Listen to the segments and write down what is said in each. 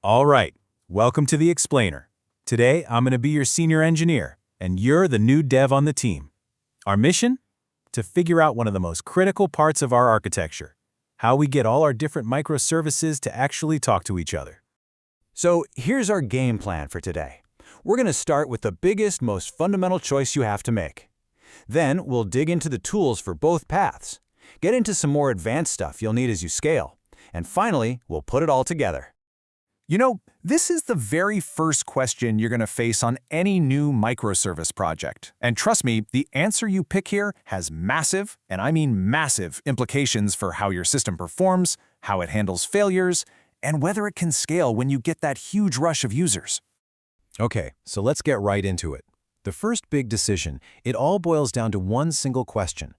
All right, welcome to the Explainer. Today, I'm going to be your senior engineer, and you're the new dev on the team. Our mission? To figure out one of the most critical parts of our architecture, how we get all our different microservices to actually talk to each other. So here's our game plan for today. We're going to start with the biggest, most fundamental choice you have to make. Then we'll dig into the tools for both paths, get into some more advanced stuff you'll need as you scale, and finally, we'll put it all together. You know, this is the very first question you're going to face on any new microservice project. And trust me, the answer you pick here has massive, and I mean massive, implications for how your system performs, how it handles failures, and whether it can scale when you get that huge rush of users. Okay, so let's get right into it. The first big decision, it all boils down to one single question.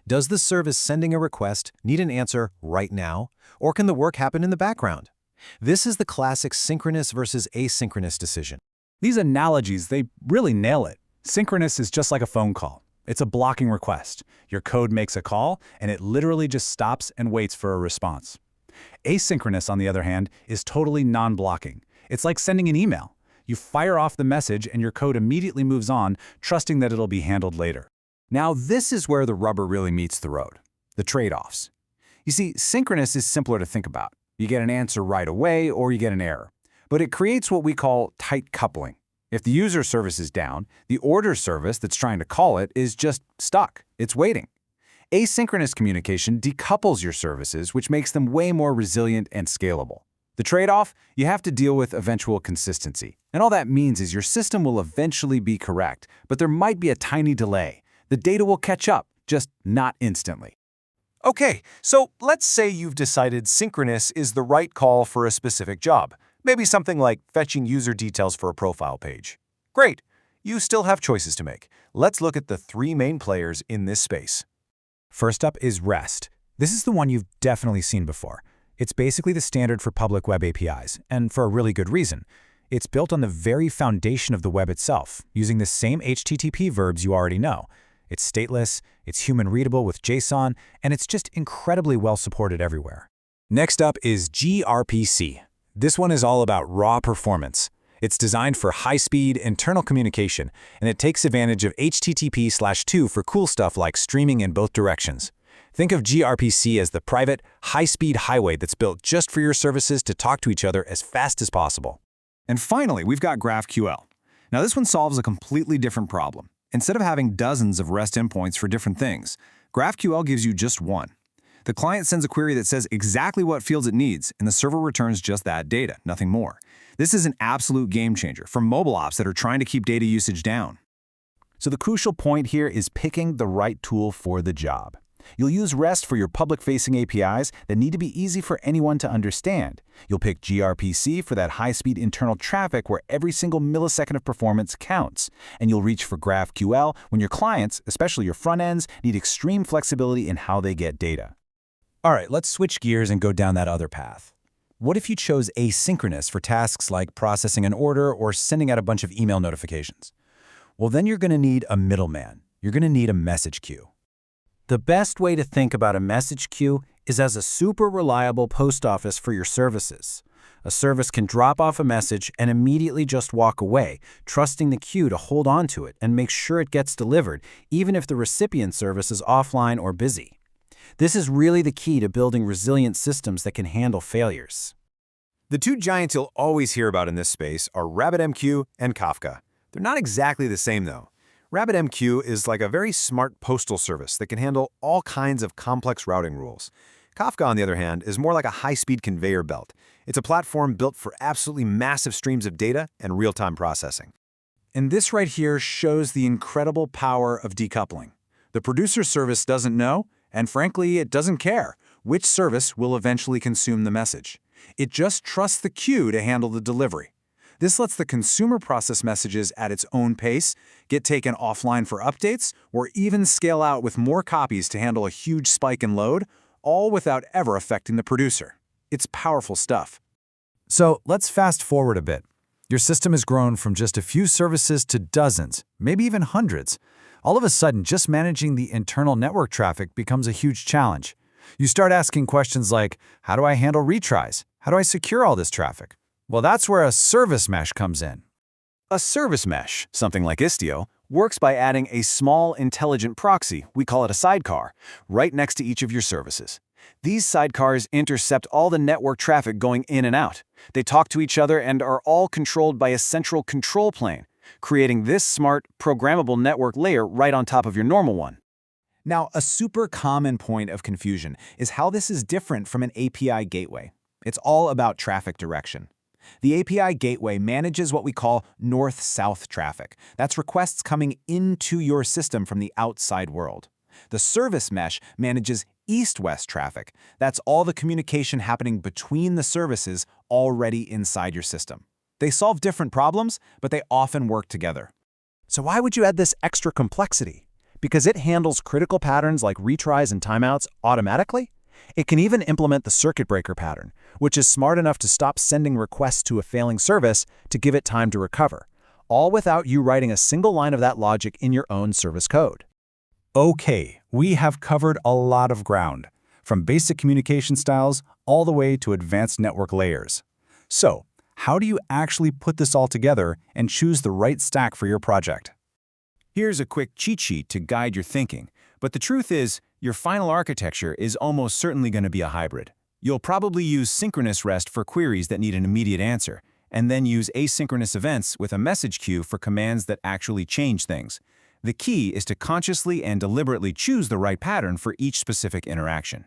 Does the service sending a request need an answer right now, or can the work happen in the background? This is the classic synchronous versus asynchronous decision. These analogies, they really nail it. Synchronous is just like a phone call. It's a blocking request. Your code makes a call, and it literally just stops and waits for a response. Asynchronous, on the other hand, is totally non-blocking. It's like sending an email. You fire off the message, and your code immediately moves on, trusting that it'll be handled later. Now, this is where the rubber really meets the road, the trade-offs. You see, synchronous is simpler to think about. You get an answer right away or you get an error. But it creates what we call tight coupling. If the user service is down, the order service that's trying to call it is just stuck. It's waiting. Asynchronous communication decouples your services, which makes them way more resilient and scalable. The trade-off? You have to deal with eventual consistency. And all that means is your system will eventually be correct, but there might be a tiny delay. The data will catch up, just not instantly. Okay, so let's say you've decided synchronous is the right call for a specific job. Maybe something like fetching user details for a profile page. Great, you still have choices to make. Let's look at the three main players in this space. First up is REST. This is the one you've definitely seen before. It's basically the standard for public web APIs, and for a really good reason. It's built on the very foundation of the web itself, using the same HTTP verbs you already know. It's stateless, it's human-readable with JSON, and it's just incredibly well supported everywhere. Next up is gRPC. This one is all about raw performance. It's designed for high-speed internal communication, and it takes advantage of HTTP/2 for cool stuff like streaming in both directions. Think of gRPC as the private, high-speed highway that's built just for your services to talk to each other as fast as possible. And finally, we've got GraphQL. Now, this one solves a completely different problem. Instead of having dozens of REST endpoints for different things, GraphQL gives you just one. The client sends a query that says exactly what fields it needs, and the server returns just that data, nothing more. This is an absolute game changer for mobile apps that are trying to keep data usage down. So the crucial point here is picking the right tool for the job. You'll use REST for your public-facing APIs that need to be easy for anyone to understand. You'll pick gRPC for that high-speed internal traffic where every single millisecond of performance counts. And you'll reach for GraphQL when your clients, especially your front ends, need extreme flexibility in how they get data. All right, let's switch gears and go down that other path. What if you chose asynchronous for tasks like processing an order or sending out a bunch of email notifications? Well, then you're going to need a middleman. You're going to need a message queue. The best way to think about a message queue is as a super reliable post office for your services. A service can drop off a message and immediately just walk away, trusting the queue to hold on to it and make sure it gets delivered, even if the recipient service is offline or busy. This is really the key to building resilient systems that can handle failures. The two giants you'll always hear about in this space are RabbitMQ and Kafka. They're not exactly the same, though. RabbitMQ is like a very smart postal service that can handle all kinds of complex routing rules. Kafka, on the other hand, is more like a high-speed conveyor belt. It's a platform built for absolutely massive streams of data and real-time processing. And this right here shows the incredible power of decoupling. The producer service doesn't know, and frankly, it doesn't care, which service will eventually consume the message. It just trusts the queue to handle the delivery. This lets the consumer process messages at its own pace, get taken offline for updates, or even scale out with more copies to handle a huge spike in load, all without ever affecting the producer. It's powerful stuff. So let's fast forward a bit. Your system has grown from just a few services to dozens, maybe even hundreds. All of a sudden, just managing the internal network traffic becomes a huge challenge. You start asking questions like, how do I handle retries? How do I secure all this traffic? Well, that's where a service mesh comes in. A service mesh, something like Istio, works by adding a small, intelligent proxy, we call it a sidecar, right next to each of your services. These sidecars intercept all the network traffic going in and out. They talk to each other and are all controlled by a central control plane, creating this smart, programmable network layer right on top of your normal one. Now, a super common point of confusion is how this is different from an API gateway. It's all about traffic direction. The API gateway manages what we call north-south traffic. That's requests coming into your system from the outside world. The service mesh manages east-west traffic. That's all the communication happening between the services already inside your system. They solve different problems, but they often work together. So why would you add this extra complexity? Because it handles critical patterns like retries and timeouts automatically? It can even implement the circuit breaker pattern, which is smart enough to stop sending requests to a failing service to give it time to recover, all without you writing a single line of that logic in your own service code. Okay, we have covered a lot of ground, from basic communication styles all the way to advanced network layers. So, how do you actually put this all together and choose the right stack for your project? Here's a quick cheat sheet to guide your thinking, but the truth is, your final architecture is almost certainly going to be a hybrid. You'll probably use synchronous REST for queries that need an immediate answer, and then use asynchronous events with a message queue for commands that actually change things. The key is to consciously and deliberately choose the right pattern for each specific interaction.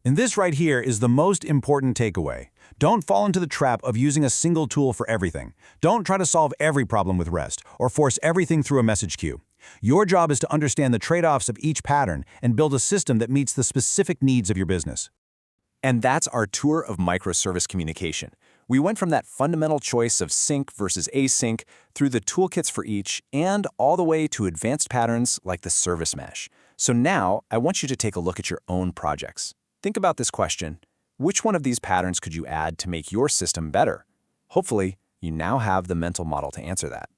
And this right here is the most important takeaway. Don't fall into the trap of using a single tool for everything. Don't try to solve every problem with REST or force everything through a message queue. Your job is to understand the trade-offs of each pattern and build a system that meets the specific needs of your business. And that's our tour of microservice communication. We went from that fundamental choice of sync versus async through the toolkits for each and all the way to advanced patterns like the service mesh. So now I want you to take a look at your own projects. Think about this question: which one of these patterns could you add to make your system better? Hopefully, you now have the mental model to answer that.